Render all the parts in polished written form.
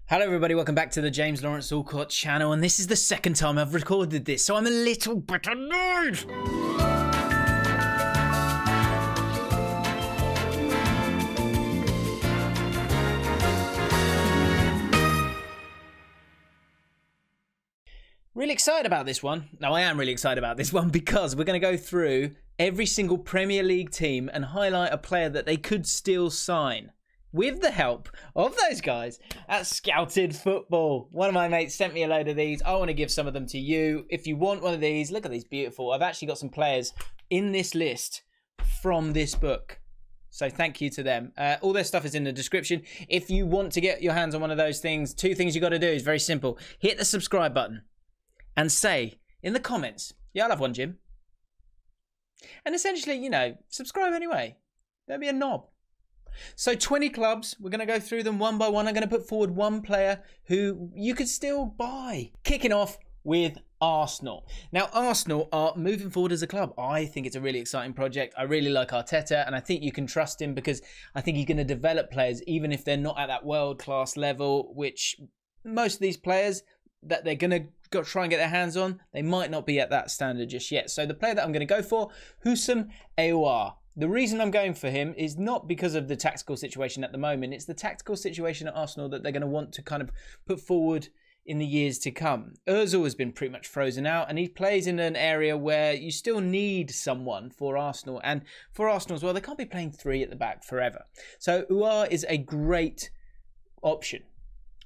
Hello everybody, welcome back to the James Lawrence Allcott channel, and this is the second time I've recorded this, so I'm a little bit annoyed. Really excited about this one. Now I am really excited about this one because we're going to go through every single Premier League team and highlight a player that they could still sign, with the help of those guys at Scouted Football. One of my mates sent me a load of these. I want to give some of them to you. If you want one of these, look at these, beautiful. I've actually got some players in this list from this book. So thank you to them. All their stuff is in the description. If you want to get your hands on one of those things, two things you got to do is very simple. Hit the subscribe button and say in the comments, yeah, I'll have one, Jim. And essentially, you know, subscribe anyway. Don't be a knob. So 20 clubs, we're going to go through them one by one. I'm going to put forward one player who you could still buy. Kicking off with Arsenal. Now, Arsenal are moving forward as a club. I think it's a really exciting project. I really like Arteta, and I think you can trust him because I think he's going to develop players, even if they're not at that world-class level, which most of these players that they're going to go try and get their hands on, they might not be at that standard just yet. So the player that I'm going to go for, Houssem Aouar. The reason I'm going for him is not because of the tactical situation at the moment. It's the tactical situation at Arsenal that they're going to want to kind of put forward in the years to come. Ozil has been pretty much frozen out, and he plays in an area where you still need someone for Arsenal. And for Arsenal as well, they can't be playing three at the back forever. So Aouar is a great option.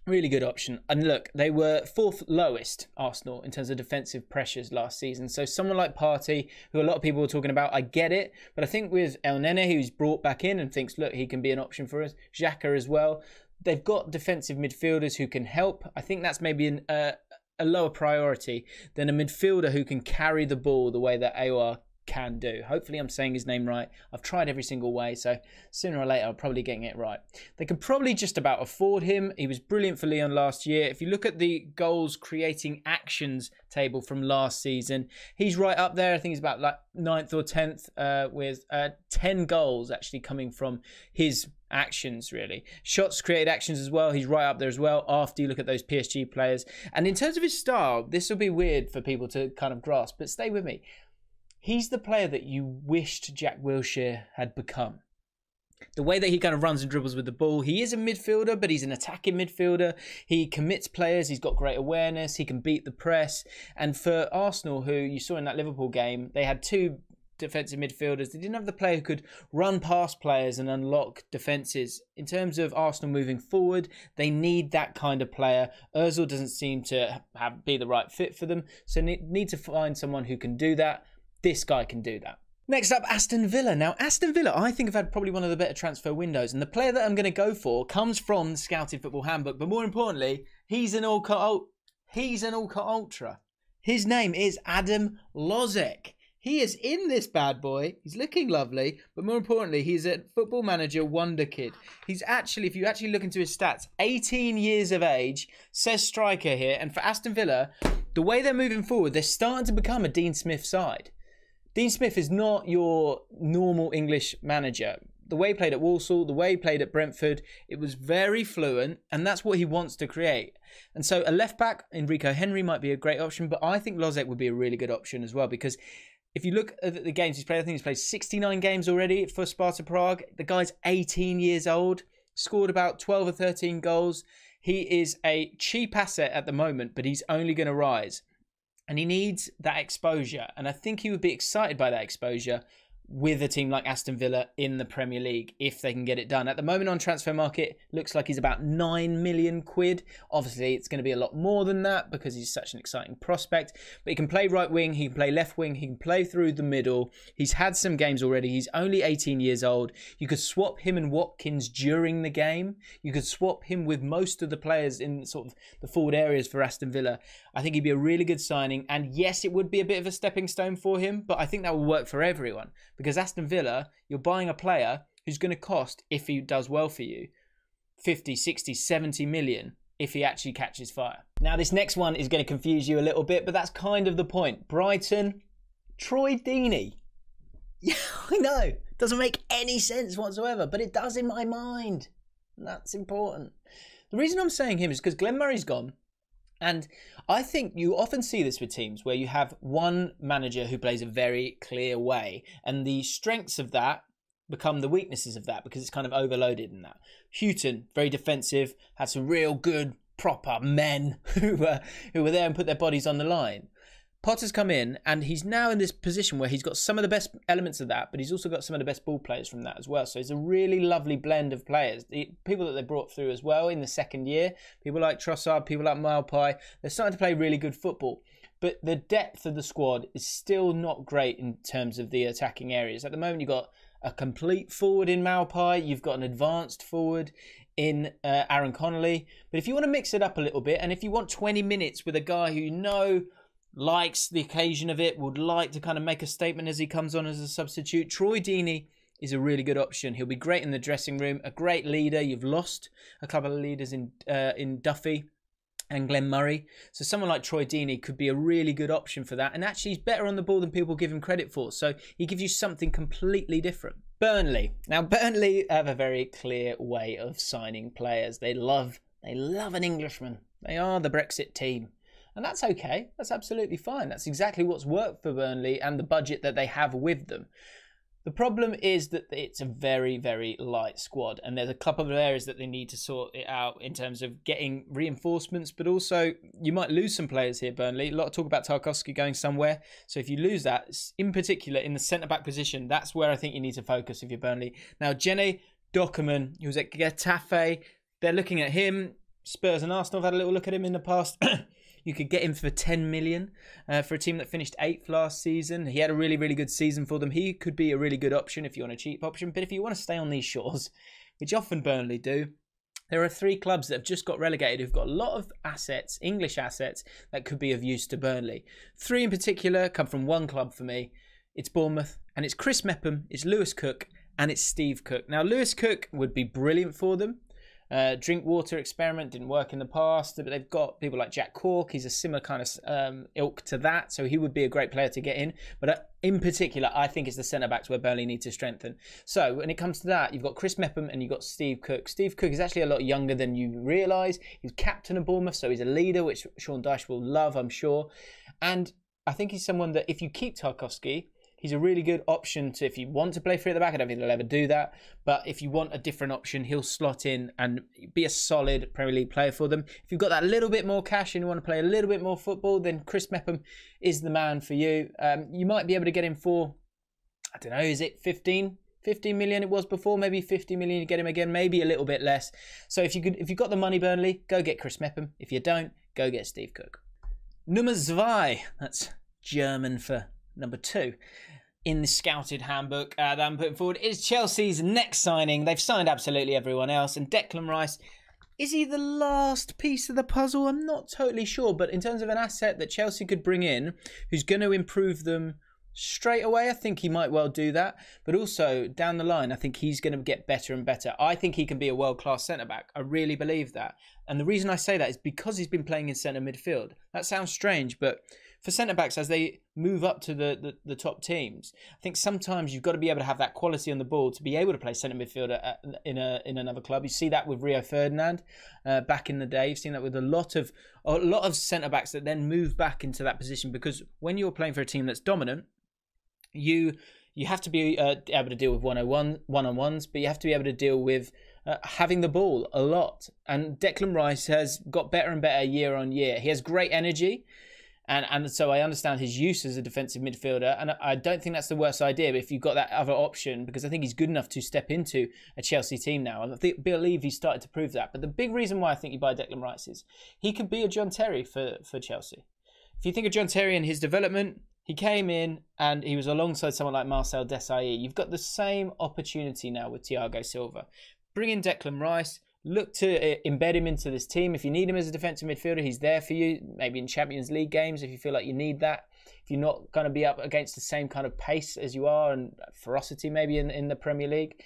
Really good option. And look, they were fourth lowest, Arsenal, in terms of defensive pressures last season. So someone like Partey, who a lot of people were talking about, I get it. But I think with El Nene, who's brought back in and thinks, look, he can be an option for us. Xhaka as well. They've got defensive midfielders who can help. I think that's maybe a lower priority than a midfielder who can carry the ball the way that Aouar can do. Hopefully I'm saying his name right. I've tried every single way, so sooner or later I'll probably getting it right. They can probably just about afford him. He was brilliant for Lyon last year. If you look at the goals creating actions table from last season, he's right up there. I think he's about like 9th or 10th with 10 goals actually coming from his actions, really. Shots created actions as well. He's right up there as well after you look at those PSG players. And in terms of his style, this will be weird for people to kind of grasp, but stay with me. He's the player that you wished Jack Wilshere had become. The way that he kind of runs and dribbles with the ball. He is a midfielder, but he's an attacking midfielder. He commits players. He's got great awareness. He can beat the press. And for Arsenal, who you saw in that Liverpool game, they had two defensive midfielders. They didn't have the player who could run past players and unlock defences. In terms of Arsenal moving forward, they need that kind of player. Ozil doesn't seem to be the right fit for them. So need to find someone who can do that. This guy can do that. Next up, Aston Villa. Now, Aston Villa, I think, have had probably one of the better transfer windows. And the player that I'm going to go for comes from the Scouted Football Handbook. But more importantly, he's an Allcott Ultra. His name is Adam Lozek. He is in this bad boy. He's looking lovely. But more importantly, he's a Football Manager wonder kid. He's actually, if you actually look into his stats, 18 years of age, says striker here. And for Aston Villa, the way they're moving forward, they're starting to become a Dean Smith side. Dean Smith is not your normal English manager. The way he played at Walsall, the way he played at Brentford, it was very fluent, and that's what he wants to create. And so a left-back, Enrico Henry, might be a great option, but I think Lozek would be a really good option as well, because if you look at the games he's played, I think he's played 69 games already for Sparta Prague. The guy's 18 years old, scored about 12 or 13 goals. He is a cheap asset at the moment, but he's only going to rise. And he needs that exposure. And I think he would be excited by that exposure with a team like Aston Villa in the Premier League if they can get it done. At the moment on Transfer Market, looks like he's about 9 million quid. Obviously, it's going to be a lot more than that because he's such an exciting prospect. But he can play right wing, he can play left wing, he can play through the middle. He's had some games already. He's only 18 years old. You could swap him and Watkins during the game. You could swap him with most of the players in sort of the forward areas for Aston Villa. I think he'd be a really good signing. And yes, it would be a bit of a stepping stone for him, but I think that will work for everyone. Because Aston Villa, you're buying a player who's going to cost, if he does well for you, 50, 60, 70 million if he actually catches fire. Now, this next one is going to confuse you a little bit, but that's kind of the point. Brighton, Troy Deeney. Yeah, I know. Doesn't make any sense whatsoever, but it does in my mind. And that's important. The reason I'm saying him is because Glenn Murray's gone. And I think you often see this with teams where you have one manager who plays a very clear way. And the strengths of that become the weaknesses of that because it's kind of overloaded in that. Houghton, very defensive, had some real good, proper men who were there and put their bodies on the line. Potter's come in and he's now in this position where he's got some of the best elements of that, but he's also got some of the best ball players from that as well. So it's a really lovely blend of players. The people that they brought through as well in the second year, people like Trossard, people like Maupay, they're starting to play really good football. But the depth of the squad is still not great in terms of the attacking areas. At the moment, you've got a complete forward in Maupay, you've got an advanced forward in Aaron Connolly. But if you want to mix it up a little bit, and if you want 20 minutes with a guy who you know likes the occasion of it, would like to kind of make a statement as he comes on as a substitute, Troy Deeney is a really good option. He'll be great in the dressing room, a great leader. You've lost a couple of leaders in Duffy and Glenn Murray. So someone like Troy Deeney could be a really good option for that. And actually he's better on the ball than people give him credit for. So he gives you something completely different. Burnley. Now Burnley have a very clear way of signing players. They love an Englishman. They are the Brexit team. And that's okay. That's absolutely fine. That's exactly what's worked for Burnley and the budget that they have with them. The problem is that it's a very, very light squad. And there's a couple of areas that they need to sort it out in terms of getting reinforcements. But also, you might lose some players here, Burnley. A lot of talk about Tarkowski going somewhere. So if you lose that, in particular in the centre-back position, that's where I think you need to focus if you're Burnley. Now, Jenny Dockerman, who was at Getafe, they're looking at him. Spurs and Arsenal have had a little look at him in the past. You could get him for 10 million for a team that finished 8th last season. He had a really, really good season for them. He could be a really good option if you want a cheap option. But if you want to stay on these shores, which often Burnley do, there are 3 clubs that have just got relegated who've got a lot of assets, English assets, that could be of use to Burnley. 3 in particular come from one club for me. It's Bournemouth, and it's Chris Mepham, it's Lewis Cook, and it's Steve Cook. Now, Lewis Cook would be brilliant for them. Drinkwater experiment didn't work in the past, but they've got people like Jack Cork. He's a similar kind of ilk to that, so he would be a great player to get in. But in particular, I think it's the centre-backs where Burnley need to strengthen. So when it comes to that, you've got Chris Mepham and you've got Steve Cook. Steve Cook is actually a lot younger than you realise. He's captain of Bournemouth, so he's a leader, which Sean Dyche will love, I'm sure. And I think he's someone that if you keep Tarkowski, he's a really good option to, if you want to play free at the back. I don't think they'll ever do that. But if you want a different option, he'll slot in and be a solid Premier League player for them. If you've got that little bit more cash and you want to play a little bit more football, then Chris Mepham is the man for you. You might be able to get him for, I don't know, is it 15 million it was before? Maybe 50 million, you get him again, maybe a little bit less. So if you've got the money, Burnley, go get Chris Mepham. If you don't, go get Steve Cook. Nummer 2. That's German for number 2. In the scouted handbook that I'm putting forward is Chelsea's next signing. They've signed absolutely everyone else. And Declan Rice, is he the last piece of the puzzle? I'm not totally sure. But in terms of an asset that Chelsea could bring in, who's going to improve them straight away, I think he might well do that. But also down the line, I think he's going to get better and better. I think he can be a world-class centre-back. I really believe that. And the reason I say that is because he's been playing in centre midfield. That sounds strange, but for centre-backs, as they move up to the top teams, I think sometimes you've got to be able to have that quality on the ball to be able to play centre midfielder in another club. You see that with Rio Ferdinand back in the day. You've seen that with a lot of centre-backs that then move back into that position, because when you're playing for a team that's dominant, you have to be able to deal with one-on-ones, but you have to be able to deal with having the ball a lot. And Declan Rice has got better and better year on year. He has great energy. And so I understand his use as a defensive midfielder. And I don't think that's the worst idea. But if you've got that other option, because I think he's good enough to step into a Chelsea team now. And I believe he's started to prove that. But the big reason why I think you buy Declan Rice is he could be a John Terry for Chelsea. If you think of John Terry and his development, he came in and he was alongside someone like Marcel Desailly. You've got the same opportunity now with Thiago Silva. Bring in Declan Rice. Look to embed him into this team. If you need him as a defensive midfielder, he's there for you. Maybe in Champions League games if you feel like you need that. If you're not going to be up against the same kind of pace as you are and ferocity maybe in the Premier League.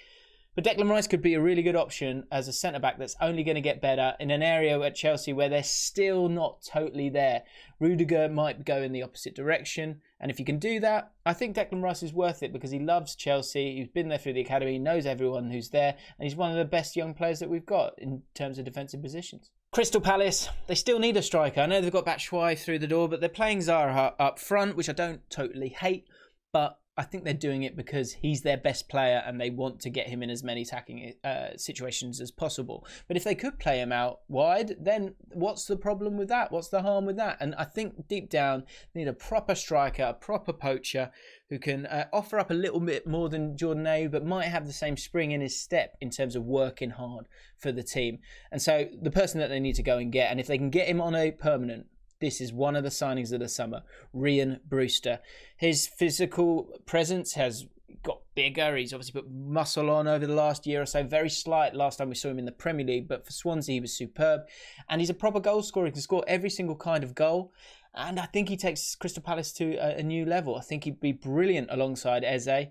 But Declan Rice could be a really good option as a centre-back that's only going to get better in an area at Chelsea where they're still not totally there. Rudiger might go in the opposite direction And if you can do that, I think Declan Rice is worth it because he loves Chelsea. He's been there through the academy, knows everyone who's there, and he's one of the best young players that we've got in terms of defensive positions. Crystal Palace, they still need a striker. I know they've got Batshuayi through the door, but they're playing Zaha up front, which I don't totally hate, but I think they're doing it because he's their best player and they want to get him in as many attacking situations as possible. But if they could play him out wide, then what's the problem with that? What's the harm with that? And I think deep down, they need a proper striker, a proper poacher who can offer up a little bit more than Jordan Ayew, but might have the same spring in his step in terms of working hard for the team. And so the person that they need to go and get, and if they can get him on a permanent, this is one of the signings of the summer, Ryan Brewster. His physical presence has got bigger. He's obviously put muscle on over the last year or so. Very slight last time we saw him in the Premier League, but for Swansea, he was superb. And he's a proper goal scorer. He can score every single kind of goal. And I think he takes Crystal Palace to a new level. I think he'd be brilliant alongside Eze.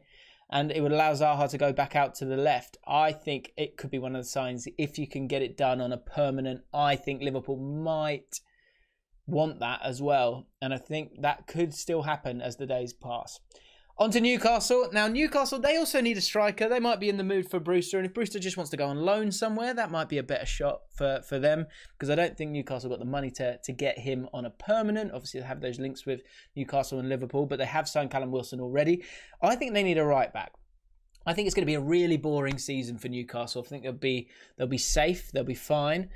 And it would allow Zaha to go back out to the left. I think it could be one of the signs if you can get it done on a permanent. I think Liverpool might want that as well, and I think that could still happen as the days pass. On to Newcastle. Now Newcastle, they also need a striker. They might be in the mood for Brewster, and if Brewster just wants to go on loan somewhere, that might be a better shot for them, because I don't think Newcastle got the money to get him on a permanent. Obviously they have those links with Newcastle and Liverpool, but they have signed Callum Wilson already. I think they need a right back. I think it's going to be a really boring season for Newcastle. I think they'll be safe, they'll be fine.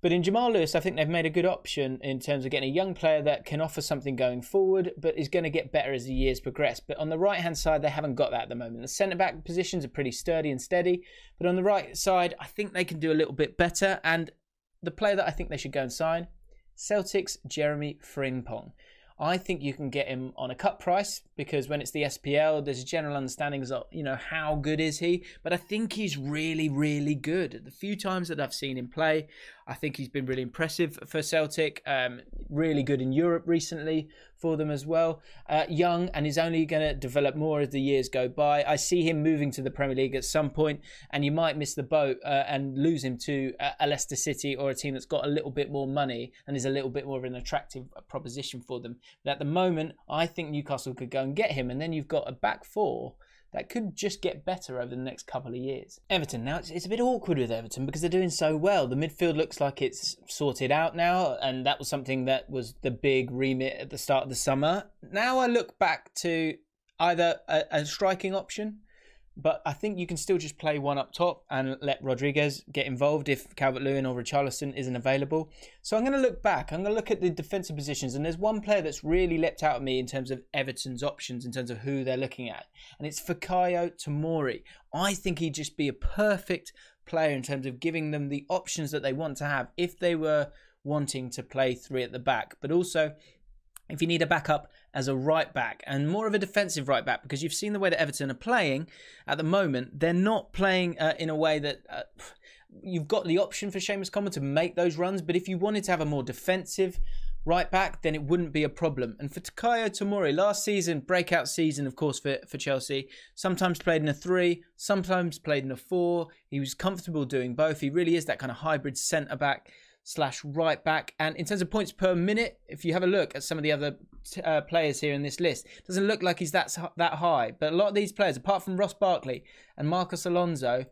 But in Jamal Lewis, I think they've made a good option in terms of getting a young player that can offer something going forward, but is going to get better as the years progress. But on the right-hand side, they haven't got that at the moment. The centre-back positions are pretty sturdy and steady. But on the right side, I think they can do a little bit better. And the player that I think they should go and sign, Celtic's Jeremy Frimpong. I think you can get him on a cut price because when it's the SPL, there's a general understanding of, how good is he? But I think he's really, really good. The few times that I've seen him play, I think he's been really impressive for Celtic. Really good in Europe recently for them as well. Young, and he's only going to develop more as the years go by. I see him moving to the Premier League at some point, and you might miss the boat and lose him to a Leicester City or a team that's got a little bit more money and is a little bit more of an attractive proposition for them. But at the moment, I think Newcastle could go and get him, and then you've got a back four that could just get better over the next couple of years. Everton. Now, it's a bit awkward with Everton because they're doing so well. The midfield looks like it's sorted out now, and that was something that was the big remit at the start of the summer. Now I look back to either a striking option, but I think you can still just play one up top and let Rodriguez get involved if Calvert-Lewin or Richarlison isn't available. So I'm going to look back. I'm going to look at the defensive positions. And there's one player that's really leapt out at me in terms of Everton's options, in terms of who they're looking at. And it's Fikayo Tomori. I think he'd just be a perfect player in terms of giving them the options that they want to have if they were wanting to play three at the back. But also, if you need a backup as a right back and more of a defensive right back, because you've seen the way that Everton are playing at the moment, they're not playing in a way that you've got the option for Seamus Coleman to make those runs. But if you wanted to have a more defensive right back, then it wouldn't be a problem. And for Fikayo Tomori, last season, breakout season, of course, for Chelsea, sometimes played in a 3, sometimes played in a 4. He was comfortable doing both. He really is that kind of hybrid centre-back / right back. And in terms of points per minute, if you have a look at some of the other players here in this list, it doesn't look like he's that high. But a lot of these players, apart from Ross Barkley and Marcos Alonso,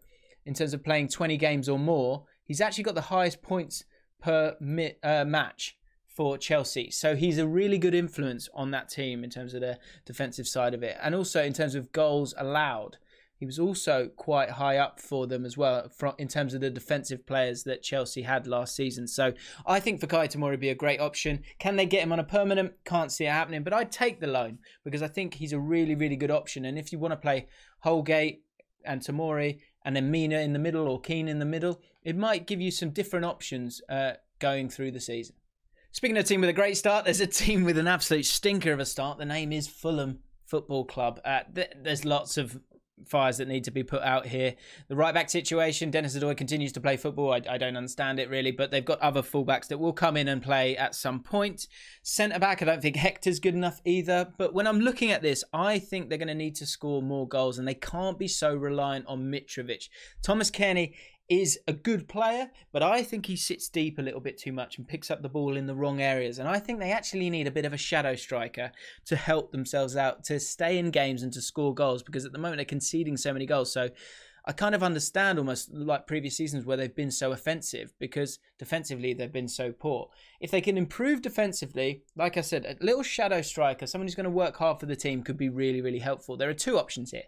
in terms of playing 20 games or more, he's actually got the highest points per match for Chelsea. So he's a really good influence on that team in terms of the defensive side of it. And also in terms of goals allowed. He was also quite high up for them as well in terms of the defensive players that Chelsea had last season. So I think Fikayo Tomori would be a great option. Can they get him on a permanent? Can't see it happening, but I'd take the loan because I think he's a really, really good option. And if you want to play Holgate and Tomori and then Mina in the middle or Keane in the middle, it might give you some different options going through the season. Speaking of a team with a great start, there's a team with an absolute stinker of a start. The name is Fulham Football Club. There's lots of fires that need to be put out here. The right back situation, Dennis Adoy continues to play football. I don't understand it really, but they've got other fullbacks that will come in and play at some point. Centre back, I don't think Hector's good enough either. But when I'm looking at this, I think they're going to need to score more goals and they can't be so reliant on Mitrovic. Thomas Kearney is a good player, but I think he sits deep a little bit too much and picks up the ball in the wrong areas. And I think they actually need a bit of a shadow striker to help themselves out, to stay in games and to score goals, because at the moment they're conceding so many goals. So I kind of understand, almost like previous seasons where they've been so offensive, because defensively they've been so poor. If they can improve defensively, like I said, a little shadow striker, someone who's going to work hard for the team, could be really, really helpful. There are two options here.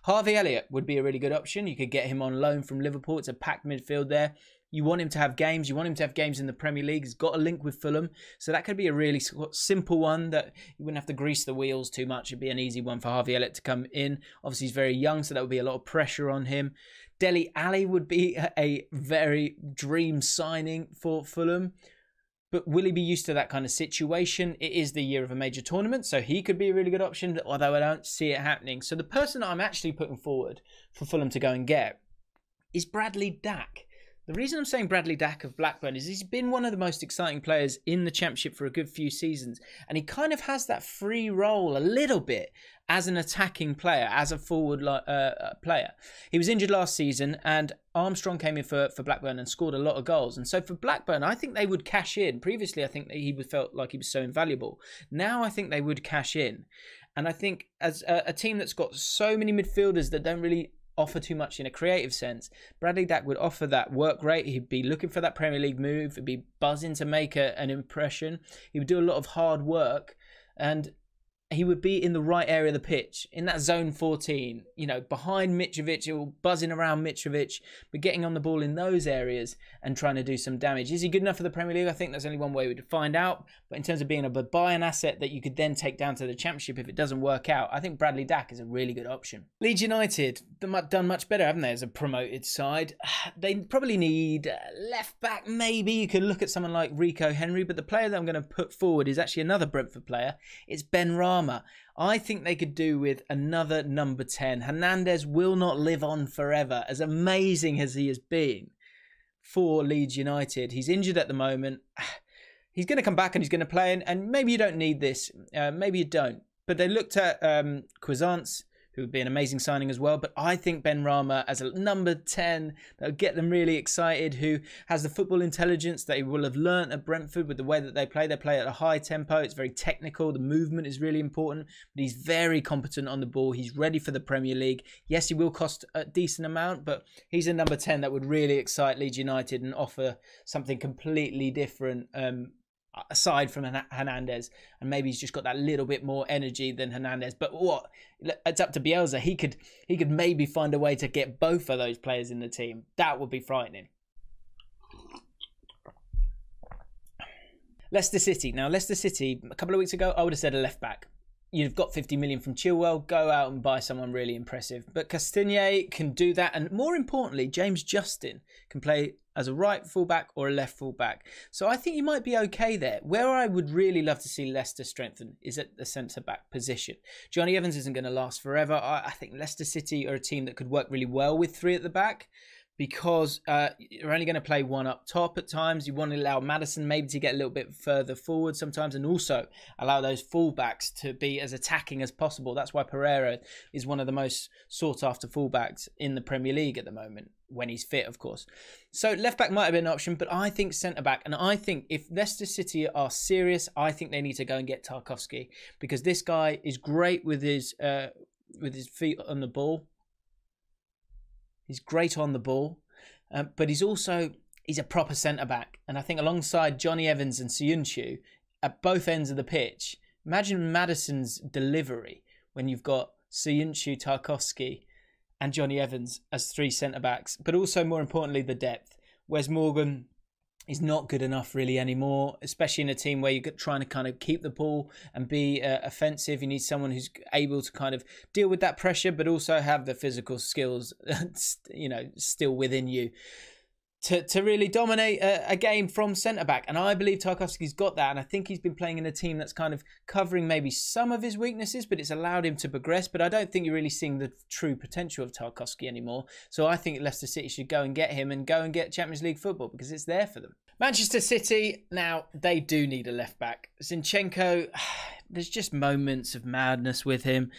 Harvey Elliott would be a really good option. You could get him on loan from Liverpool. It's a packed midfield there. You want him to have games. You want him to have games in the Premier League. He's got a link with Fulham. So that could be a really simple one that you wouldn't have to grease the wheels too much. It'd be an easy one for Harvey Elliott to come in. Obviously, he's very young, so that would be a lot of pressure on him. Dele Alli would be a very dream signing for Fulham. But will he be used to that kind of situation? It is the year of a major tournament, so he could be a really good option, although I don't see it happening. So the person that I'm actually putting forward for Fulham to go and get is Bradley Dack. The reason I'm saying Bradley Dack of Blackburn is he's been one of the most exciting players in the Championship for a good few seasons. And he kind of has that free role a little bit as an attacking player, as a forward player. He was injured last season and Armstrong came in for Blackburn and scored a lot of goals. And so for Blackburn, I think they would cash in. Previously, I think that he felt like he was so invaluable. Now I think they would cash in. And I think as a team that's got so many midfielders that don't really offer too much in a creative sense, Bradley Dack would offer that work rate. He'd be looking for that Premier League move. He'd be buzzing to make an impression. He would do a lot of hard work, and he would be in the right area of the pitch, in that zone 14, you know, behind Mitrovic, or buzzing around Mitrovic, but getting on the ball in those areas and trying to do some damage. Is he good enough for the Premier League? I think there's only one way we'd find out. But in terms of being able to buy an asset that you could then take down to the Championship if it doesn't work out, I think Bradley Dack is a really good option. Leeds United, they've done much better, haven't they, as a promoted side? They probably need left back, maybe. You could look at someone like Rico Henry, but the player that I'm going to put forward is actually another Brentford player. It's Ben Rama. I think they could do with another number 10. Hernandez will not live on forever, as amazing as he has been for Leeds United. He's injured at the moment. He's going to come back and he's going to play, and maybe you don't need this. Maybe you don't. But they looked at Cuisance, who would be an amazing signing as well. But I think Ben Rama as a number 10, that would get them really excited, who has the football intelligence that he will have learnt at Brentford with the way that they play. They play at a high tempo. It's very technical. The movement is really important. But he's very competent on the ball. He's ready for the Premier League. Yes, he will cost a decent amount, but he's a number 10 that would really excite Leeds United and offer something completely different, aside from Hernandez, and maybe he's just got that little bit more energy than Hernandez. But what? It's up to Bielsa. He could maybe find a way to get both of those players in the team. That would be frightening. Leicester City. Now, Leicester City, a couple of weeks ago, I would have said a left back. You've got 50 million from Chilwell, go out and buy someone really impressive. But Castagne can do that. And more importantly, James Justin can play as a right fullback or a left fullback. So I think you might be okay there. Where I would really love to see Leicester strengthen is at the centre-back position. Johnny Evans isn't going to last forever. I think Leicester City are a team that could work really well with three at the back, because you're only going to play one up top at times. You want to allow Maddison maybe to get a little bit further forward sometimes, and also allow those fullbacks to be as attacking as possible. That's why Pereira is one of the most sought-after fullbacks in the Premier League at the moment, when he's fit, of course. So left-back might have been an option, but I think centre-back. And I think if Leicester City are serious, I think they need to go and get Tarkowski, because this guy is great with his feet on the ball. He's great on the ball, but he's a proper centre-back. And I think alongside Johnny Evans and Soyuncu at both ends of the pitch, imagine Maddison's delivery when you've got Soyuncu, Tarkowski and Johnny Evans as three centre-backs. But also, more importantly, the depth. Wes Morgan is not good enough really anymore, especially in a team where you're trying to kind of keep the ball and be offensive. You need someone who's able to kind of deal with that pressure, but also have the physical skills, you know, still within you to really dominate a game from centre-back. And I believe Tarkowski's got that. And I think he's been playing in a team that's kind of covering maybe some of his weaknesses, but it's allowed him to progress. But I don't think you're really seeing the true potential of Tarkowski anymore. So I think Leicester City should go and get him and go and get Champions League football, because it's there for them. Manchester City, now, they do need a left-back. Zinchenko, there's just moments of madness with him.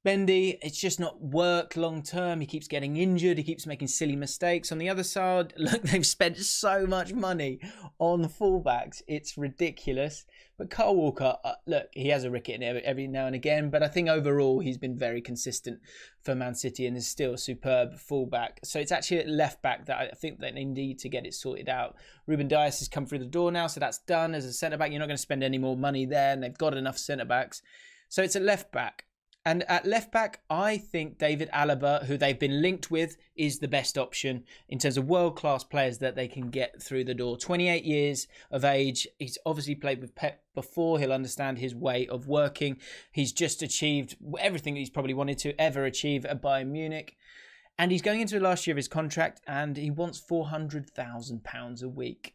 Mendy, it's just not worked long term. He keeps getting injured. He keeps making silly mistakes. On the other side, look, they've spent so much money on fullbacks. It's ridiculous. But Kyle Walker, look, he has a ricket in it every now and again. But I think overall, he's been very consistent for Man City and is still a superb fullback. So it's actually at left back that I think that they need to get it sorted out. Ruben Dias has come through the door now, so that's done. As a centre-back, you're not going to spend any more money there. And they've got enough centre-backs. So it's at left back. And at left back, I think David Alaba, who they've been linked with, is the best option in terms of world-class players that they can get through the door. 28 years of age. He's obviously played with Pep before. He'll understand his way of working. He's just achieved everything he's probably wanted to ever achieve at Bayern Munich. And he's going into the last year of his contract and he wants £400,000 a week.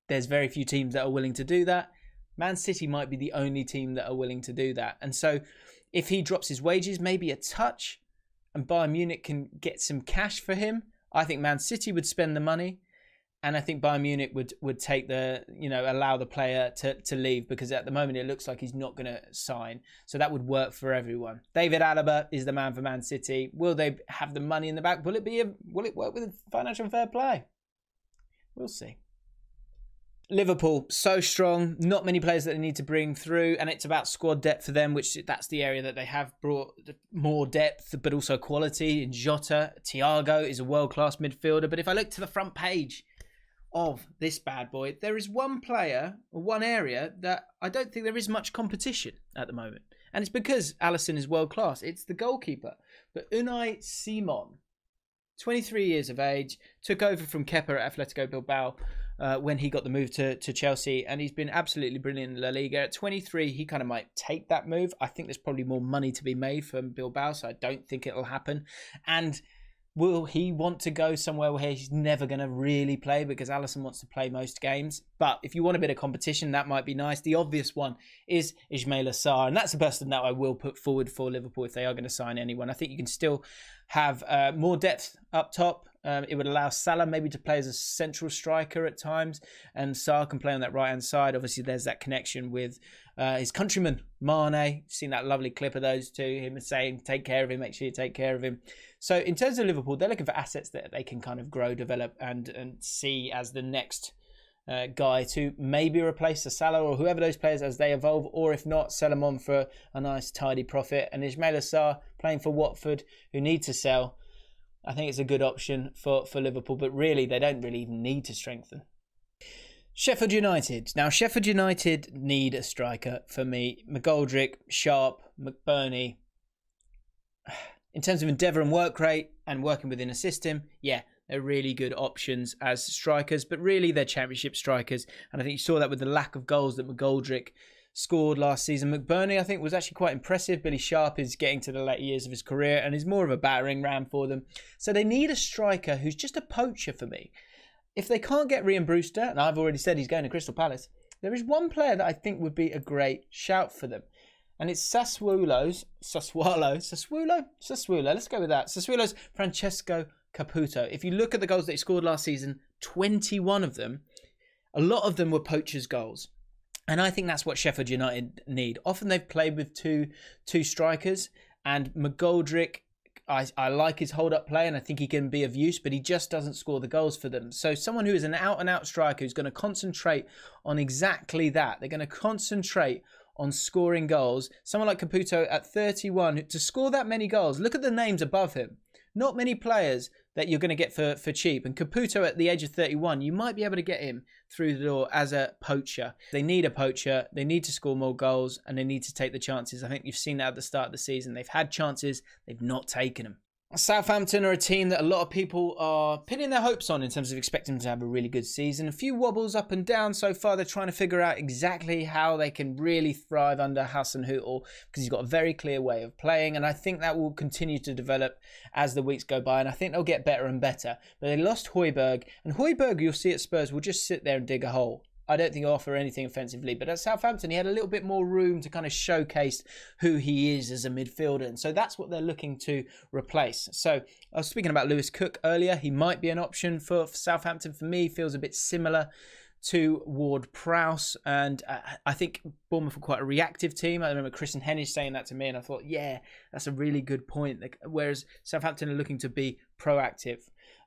There's very few teams that are willing to do that. Man City might be the only team that are willing to do that. And so if he drops his wages, maybe a touch, and Bayern Munich can get some cash for him, I think Man City would spend the money. And I think Bayern Munich would take the, allow the player to leave, because at the moment it looks like he's not going to sign. So that would work for everyone. David Alaba is the man for Man City. Will they have the money in the back? Will it work with financial fair play? We'll see. Liverpool, so strong. Not many players that they need to bring through. And it's about squad depth for them, which that's the area that they have brought more depth, but also quality. In Jota, Thiago is a world-class midfielder. But if I look to the front page of this bad boy, there is one player, or one area that I don't think there is much competition at the moment. And it's because Alisson is world-class. It's the goalkeeper. But Unai Simon, 23 years of age, took over from Kepa at Atletico Bilbao when he got the move to Chelsea, and he's been absolutely brilliant in La Liga. At 23, he kind of might take that move. I think there's probably more money to be made from Bilbao, so I don't think it'll happen. And will he want to go somewhere where he's never going to really play, because Alisson wants to play most games? But if you want a bit of competition, that might be nice. The obvious one is Ismaila Sarr, and that's the person that I will put forward for Liverpool if they are going to sign anyone. I think you can still have more depth up top. It would allow Salah maybe to play as a central striker at times, and Sarr can play on that right-hand side. Obviously, there's that connection with his countryman, Mane. You've seen that lovely clip of those two, him saying, take care of him, make sure you take care of him. So in terms of Liverpool, they're looking for assets that they can kind of grow, develop, and see as the next guy to maybe replace the Salah or whoever those players as they evolve, or if not, sell them on for a nice tidy profit. And Ismaila Sarr playing for Watford, who need to sell, I think it's a good option for Liverpool, but really they don't really even need to strengthen. Sheffield United. Now Sheffield United need a striker for me. McGoldrick, Sharp, McBurney. In terms of endeavour and work rate and working within a system, yeah, they're really good options as strikers, but really they're championship strikers. And I think you saw that with the lack of goals that McGoldrick scored last season. McBurney, I think, was actually quite impressive. Billy Sharp is getting to the later years of his career and is more of a battering ram for them. So they need a striker who's just a poacher for me. If they can't get Ryan Brewster, and I've already said he's going to Crystal Palace, there is one player that I think would be a great shout for them. And it's Sassuolo. Let's go with that. Sassuolo's Francesco Caputo. If you look at the goals that he scored last season, 21 of them, a lot of them were poachers' goals. And I think that's what Sheffield United need. Often they've played with two strikers, and McGoldrick, I like his hold-up play and I think he can be of use, but he just doesn't score the goals for them. So someone who is an out-and-out striker who's going to concentrate on exactly that. They're going to concentrate on scoring goals. Someone like Caputo at 31, to score that many goals, look at the names above him. Not many players that you're going to get for cheap. And Caputo at the age of 31, you might be able to get him through the door as a poacher. They need a poacher. They need to score more goals and they need to take the chances. I think you've seen that at the start of the season. They've had chances. They've not taken them. Southampton are a team that a lot of people are pinning their hopes on in terms of expecting them to have a really good season. A few wobbles up and down so far. They're trying to figure out exactly how they can really thrive under Hasenhüttl, because he's got a very clear way of playing, and I think that will continue to develop as the weeks go by, and I think they'll get better and better. But they lost Højbjerg, and Højbjerg, you'll see at Spurs, will just sit there and dig a hole. I don't think he'll offer anything offensively. But at Southampton, he had a little bit more room to kind of showcase who he is as a midfielder. And so that's what they're looking to replace. So I was speaking about Lewis Cook earlier. He might be an option for Southampton. For me, feels a bit similar to Ward-Prowse. And I think Bournemouth were quite a reactive team. I remember Chris and Hennish saying that to me, and I thought, yeah, that's a really good point. Whereas Southampton are looking to be proactive.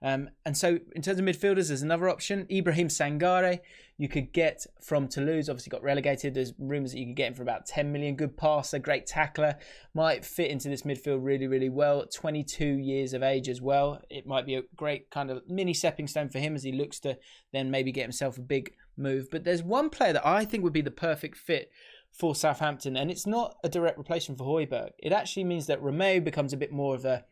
And so in terms of midfielders, there's another option. Ibrahim Sangare, you could get from Toulouse, obviously got relegated. There's rumours that you could get him for about 10 million. Good passer, great tackler. Might fit into this midfield really, really well. 22 years of age as well. It might be a great kind of mini stepping stone for him as he looks to then maybe get himself a big move. But there's one player that I think would be the perfect fit for Southampton, and it's not a direct replacement for Højbjerg. It actually means that Romeo becomes a bit more of a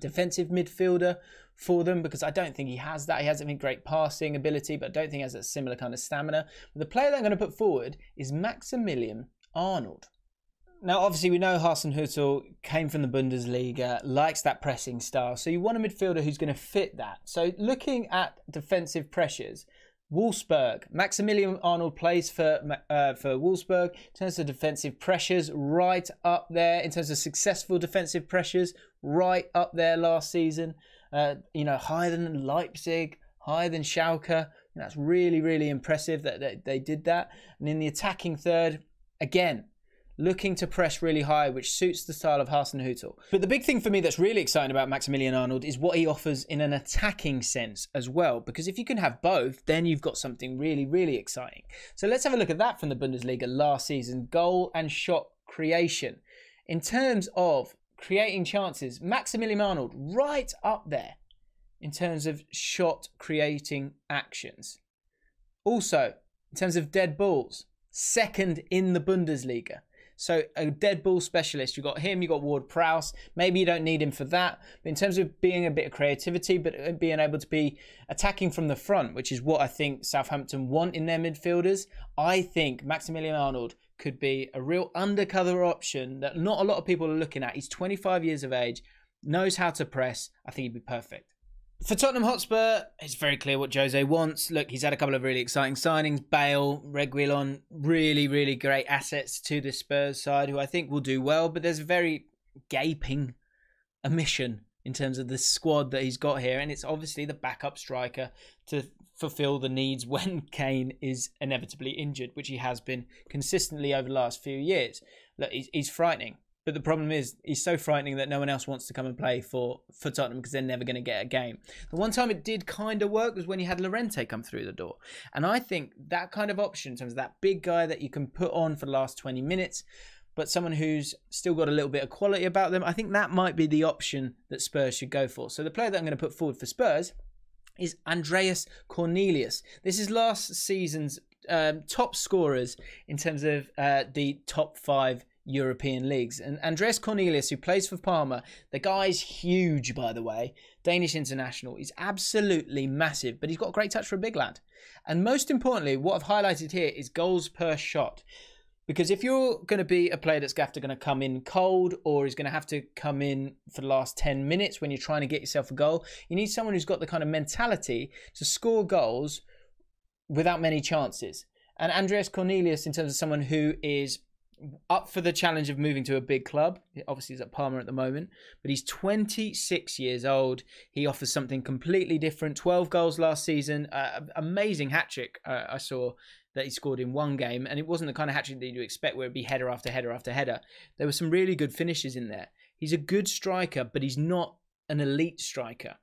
defensive midfielder for them, because I don't think he has that. He has, I think, great passing ability, but I don't think he has a similar kind of stamina. But the player that I'm going to put forward is Maximilian Arnold. Now, obviously, we know Hasenhüttl came from the Bundesliga, likes that pressing style. So you want a midfielder who's going to fit that. So looking at defensive pressures, Wolfsburg. Maximilian Arnold plays for Wolfsburg. In terms of defensive pressures, right up there. In terms of successful defensive pressures, right up there last season. Higher than Leipzig, higher than Schalke. That's really, really impressive that they did that. And in the attacking third, again, looking to press really high, which suits the style of Hasenhüttl. But the big thing for me that's really exciting about Maximilian Arnold is what he offers in an attacking sense as well. Because if you can have both, then you've got something really, really exciting. So let's have a look at that from the Bundesliga last season. Goal and shot creation. In terms of creating chances, Maximilian Arnold right up there in terms of shot creating actions. Also, in terms of dead balls, second in the Bundesliga. So a dead ball specialist, you've got him, you've got Ward-Prowse. Maybe you don't need him for that. But in terms of being a bit of creativity, but being able to be attacking from the front, which is what I think Southampton want in their midfielders, I think Maximilian Arnold could be a real undercover option that not a lot of people are looking at. He's 25 years of age, knows how to press. I think he'd be perfect. For Tottenham Hotspur, it's very clear what Jose wants. Look, he's had a couple of really exciting signings. Bale, Reguilon, really, really great assets to the Spurs side, who I think will do well. But there's a very gaping omission in terms of the squad that he's got here. And it's obviously the backup striker to fulfill the needs when Kane is inevitably injured, which he has been consistently over the last few years. Look, he's frightening. But the problem is, he's so frightening that no one else wants to come and play for Tottenham because they're never going to get a game. The one time it did kind of work was when you had Llorente come through the door. And I think that kind of option, in terms of that big guy that you can put on for the last 20 minutes, but someone who's still got a little bit of quality about them, I think that might be the option that Spurs should go for. So the player that I'm going to put forward for Spurs is Andreas Cornelius. This is last season's top scorers in terms of the top 5 European leagues. And Andreas Cornelius, who plays for Parma, the guy's huge, by the way, Danish international. He's absolutely massive, but he's got a great touch for a big lad. And most importantly, what I've highlighted here is goals per shot. Because if you're going to be a player that's going to come in cold, or is going to have to come in for the last 10 minutes when you're trying to get yourself a goal, you need someone who's got the kind of mentality to score goals without many chances. And Andreas Cornelius, in terms of someone who is up for the challenge of moving to a big club. Obviously, he's at Parma at the moment, but he's 26 years old. He offers something completely different. 12 goals last season. Amazing hat-trick I saw that he scored in one game, and it wasn't the kind of hat-trick that you expect where it'd be header after header after header. There were some really good finishes in there. He's a good striker, but he's not an elite striker.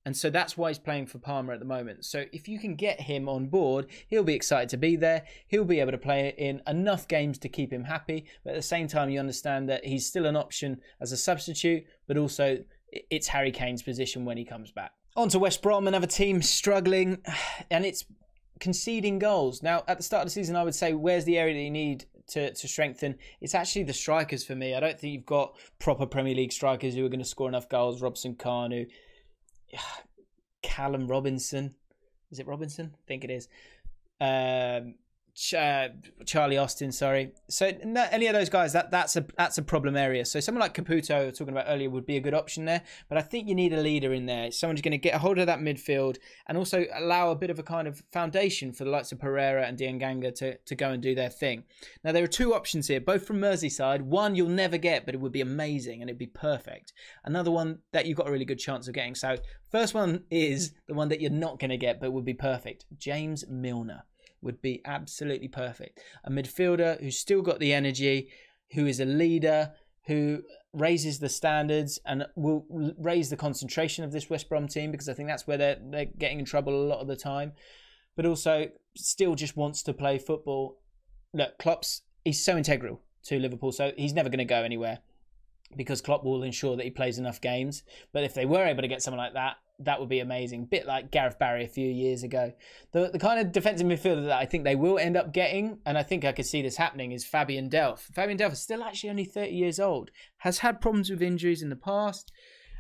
And so that's why he's playing for Parma at the moment. So if you can get him on board, he'll be excited to be there. He'll be able to play in enough games to keep him happy. But at the same time, you understand that he's still an option as a substitute, but also it's Harry Kane's position when he comes back. On to West Brom, another team struggling, and it's conceding goals. Now, at the start of the season, I would say, where's the area that you need to strengthen? It's actually the strikers for me. I don't think you've got proper Premier League strikers who are going to score enough goals. Robson Kanu, Callum Robinson, is it Robinson? I think it is. Charlie Austin, sorry. So any of those guys, that's a problem area. So someone like Caputo, we were talking about earlier, would be a good option there. But I think you need a leader in there. Someone who's going to get a hold of that midfield and also allow a bit of a kind of foundation for the likes of Pereira and Dianganga to go and do their thing. Now, there are two options here, both from Merseyside. One you'll never get, but it would be amazing and it'd be perfect. Another one that you've got a really good chance of getting. So first one is the one that you're not going to get, but would be perfect. James Milner. would be absolutely perfect. A midfielder who's still got the energy, who is a leader, who raises the standards and will raise the concentration of this West Brom team, because I think that's where they're getting in trouble a lot of the time, but also still just wants to play football. Look, he's so integral to Liverpool, so he's never going to go anywhere because Klopp will ensure that he plays enough games. But if they were able to get someone like that, that would be amazing. Bit like Gareth Barry a few years ago. The kind of defensive midfielder that I think they will end up getting, and I think I could see this happening, is Fabian Delph. Fabian Delph is still actually only 30 years old, has had problems with injuries in the past,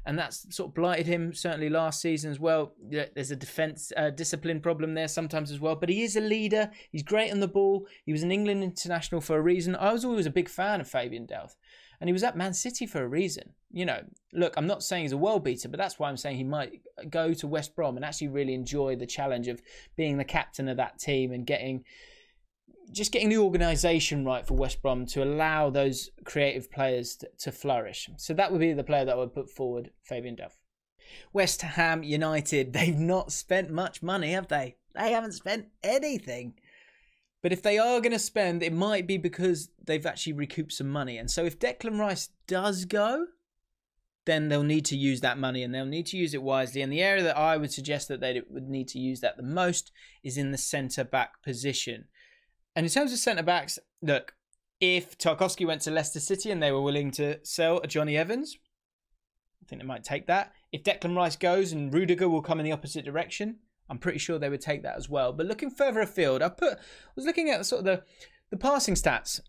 and that's sort of blighted him, certainly last season as well. There's a defence discipline problem there sometimes as well, but he is a leader. He's great on the ball. He was an England international for a reason. I was always a big fan of Fabian Delph, and he was at Man City for a reason. You know, look, I'm not saying he's a world beater, but that's why I'm saying he might go to West Brom and actually really enjoy the challenge of being the captain of that team and getting the organisation right for West Brom to allow those creative players to flourish. So that would be the player that I would put forward, Fabian Delph. West Ham United, they've not spent much money, have they? They haven't spent anything. But if they are going to spend, it might be because they've actually recouped some money. And so if Declan Rice does go, then they'll need to use that money and they'll need to use it wisely. And the area that I would suggest that they would need to use that the most is in the centre-back position. And in terms of centre-backs, look, if Tarkowski went to Leicester City and they were willing to sell a Johnny Evans, I think they might take that. If Declan Rice goes and Rudiger will come in the opposite direction, I'm pretty sure they would take that as well. But looking further afield, I was looking at sort of the passing stats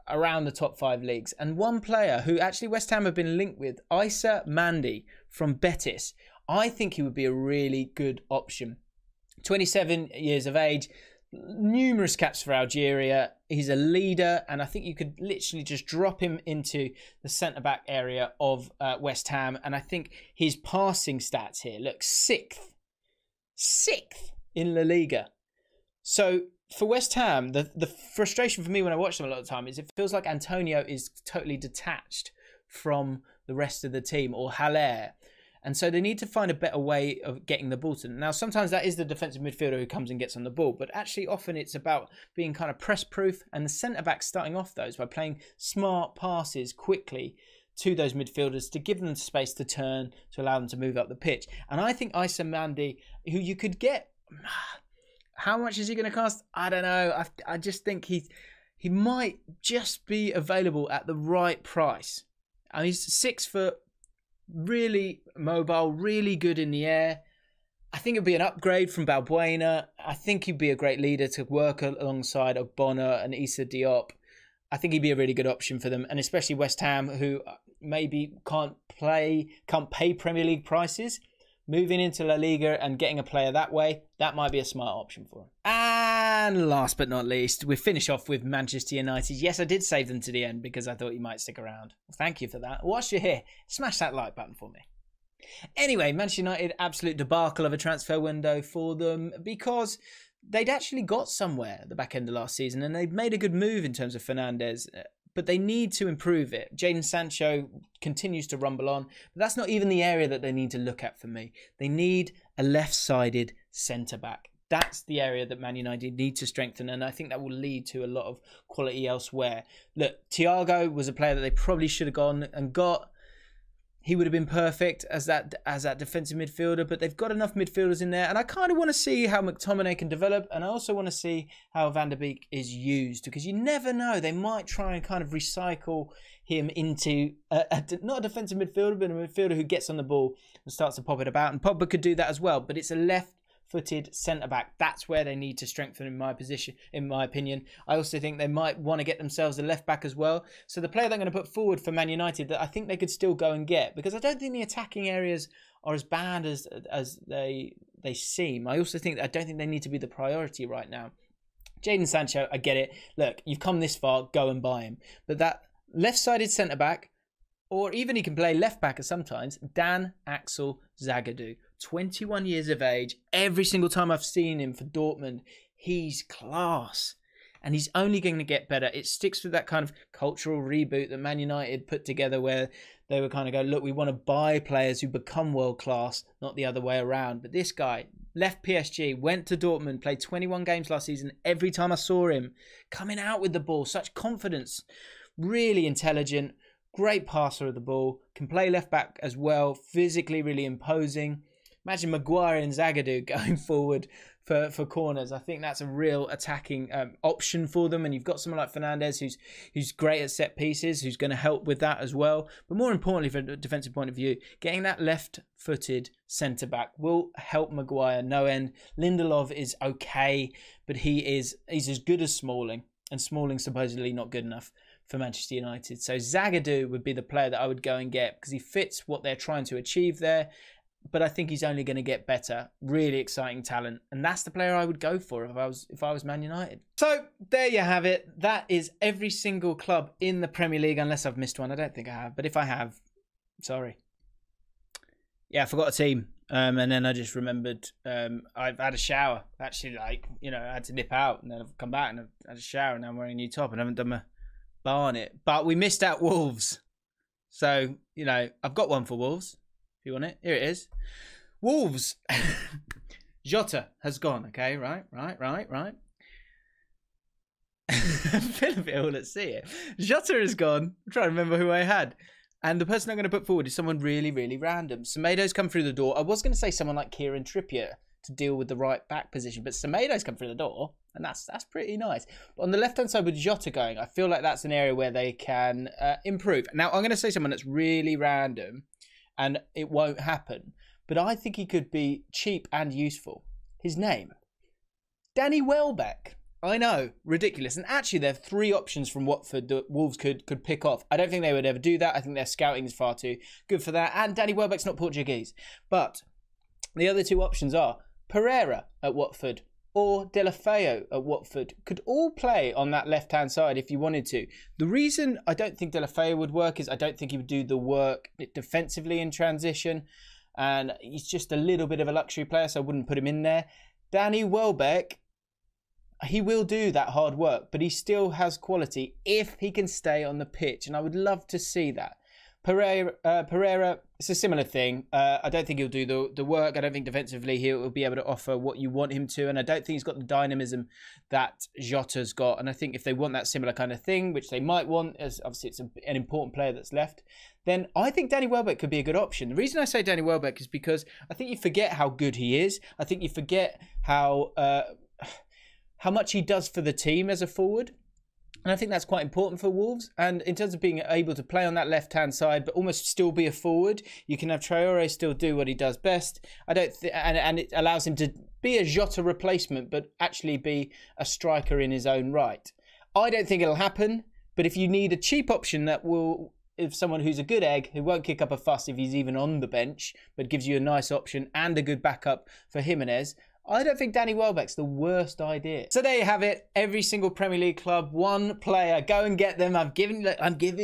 around the top 5 leagues. And one player who actually West Ham have been linked with, Issa Mandi from Betis. I think he would be a really good option. 27 years of age, numerous caps for Algeria. He's a leader, and I think you could literally just drop him into the centre-back area of West Ham. And I think his passing stats here look sixth in La Liga. So for West Ham, the frustration for me when I watch them a lot of the time is it feels like Antonio is totally detached from the rest of the team, or Haller. And so they need to find a better way of getting the ball to them. Now, sometimes that is the defensive midfielder who comes and gets on the ball, but actually often it's about being kind of press-proof, and the centre-back starting off those by playing smart passes quickly to those midfielders to give them space to turn, to allow them to move up the pitch. And I think Issa Mandi, who you could get, how much is he going to cost? I don't know. I just think he might just be available at the right price. And he's 6 foot, really mobile, really good in the air. I think it'd be an upgrade from Balbuena. I think he'd be a great leader to work alongside Ogbonna and Issa Diop. I think he'd be a really good option for them, and especially West Ham, who maybe can't pay Premier League prices. Moving into La Liga and getting a player that way, that might be a smart option for him. And last but not least, we finish off with Manchester United. Yes, I did save them to the end because I thought you might stick around. Thank you for that. Whilst you're here, smash that like button for me. Anyway, Manchester United, absolute debacle of a transfer window for them, because they'd actually got somewhere at the back end of last season and they'd made a good move in terms of Fernandes, but they need to improve it. Jaden Sancho continues to rumble on, but that's not even the area that they need to look at for me. They need a left-sided centre-back. That's the area that Man United need to strengthen, and I think that will lead to a lot of quality elsewhere. Look, Thiago was a player that they probably should have gone and got. He would have been perfect as that defensive midfielder, but they've got enough midfielders in there, and I kind of want to see how McTominay can develop, and I also want to see how Van der Beek is used, because you never know, they might try and kind of recycle him into not a defensive midfielder, but a midfielder who gets on the ball and starts to pop it about, and Pogba could do that as well, but it's a left-footed centre-back. That's where they need to strengthen in my opinion. I also think they might want to get themselves a left-back as well. So the player they're going to put forward for Man United that I think they could still go and get, because I don't think the attacking areas are as bad as they seem. I also think I don't think they need to be the priority right now. Jaden Sancho, I get it. Look, you've come this far, go and buy him. But that left-sided centre-back, or even he can play left-back sometimes, Dan Axel Zagadou. 21 years of age. Every single time I've seen him for Dortmund, he's class. And he's only going to get better. It sticks with that kind of cultural reboot that Man United put together, where they were kind of go, look, we want to buy players who become world class, not the other way around. But this guy, left PSG, went to Dortmund, played 21 games last season. Every time I saw him coming out with the ball, such confidence, really intelligent, great passer of the ball, can play left back as well, physically really imposing. Imagine Maguire and Zagadou going forward for corners. I think that's a real attacking option for them. And you've got someone like Fernandes who's great at set pieces, who's going to help with that as well. But more importantly, from a defensive point of view, getting that left-footed centre-back will help Maguire no end. Lindelof is okay, but he's as good as Smalling. And Smalling's supposedly not good enough for Manchester United. So Zagadou would be the player that I would go and get because he fits what they're trying to achieve there. But I think he's only going to get better. Really exciting talent. And that's the player I would go for if I was Man United. So there you have it. That is every single club in the Premier League, unless I've missed one. I don't think I have. But if I have, sorry. Yeah, I forgot a team. And then I just remembered I've had a shower. Actually, I had to nip out. And then I've come back and I've had a shower. And now I'm wearing a new top. And I haven't done my bar on it. But we missed out Wolves. So, I've got one for Wolves. You want it? Here it is. Wolves. Jota has gone. Okay, right. I feel a bit all at sea here. Jota has gone. I'm trying to remember who I had. And the person I'm going to put forward is someone really, really random. Semedo's come through the door. I was going to say someone like Kieran Trippier to deal with the right back position, but Semedo's come through the door, and that's pretty nice. But on the left-hand side with Jota going, I feel like that's an area where they can improve. Now, I'm going to say someone that's really random, and it won't happen. But I think he could be cheap and useful. His name, Danny Welbeck. I know, ridiculous. And actually, there are 3 options from Watford that Wolves could pick off. I don't think they would ever do that. I think their scouting is far too good for that. And Danny Welbeck's not Portuguese. But the other 2 options are Pereira at Watford or Delafeu at Watford. Could all play on that left-hand side if you wanted to. The reason I don't think Delafeu would work is I don't think he would do the work defensively in transition. And he's just a little bit of a luxury player, so I wouldn't put him in there. Danny Welbeck, he will do that hard work, but he still has quality if he can stay on the pitch. And I would love to see that. Pereira, it's a similar thing. I don't think he'll do the work. I don't think defensively he'll be able to offer what you want him to. And I don't think he's got the dynamism that Jota's got. And I think if they want that similar kind of thing, which they might want, as obviously it's an important player that's left, then I think Danny Welbeck could be a good option. The reason I say Danny Welbeck is because I think you forget how good he is. I think you forget how much he does for the team as a forward. And I think that's quite important for Wolves. And in terms of being able to play on that left-hand side, but almost still be a forward, you can have Traore still do what he does best. And it allows him to be a Jota replacement, but actually be a striker in his own right. I don't think it'll happen, but if you need a cheap option that will, if someone who's a good egg, who won't kick up a fuss if he's even on the bench, but gives you a nice option and a good backup for Jimenez, I don't think Danny Welbeck's the worst idea. So there you have it. Every single Premier League club, 1 player. Go and get them. I'm giving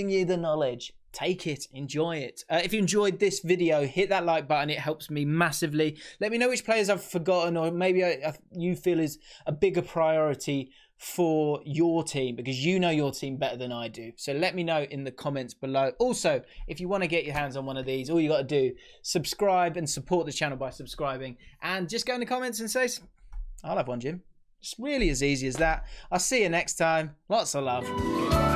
you the knowledge. Take it. Enjoy it. If you enjoyed this video, hit that like button. It helps me massively. Let me know which players I've forgotten or maybe you feel is a bigger priority for your team, because you know your team better than I do. So let me know in the comments below. Also, if you want to get your hands on one of these, all you got to do, subscribe and support the channel by subscribing, and just go in the comments and say, I'll have one, Jim. It's really as easy as that. I'll see you next time. Lots of love.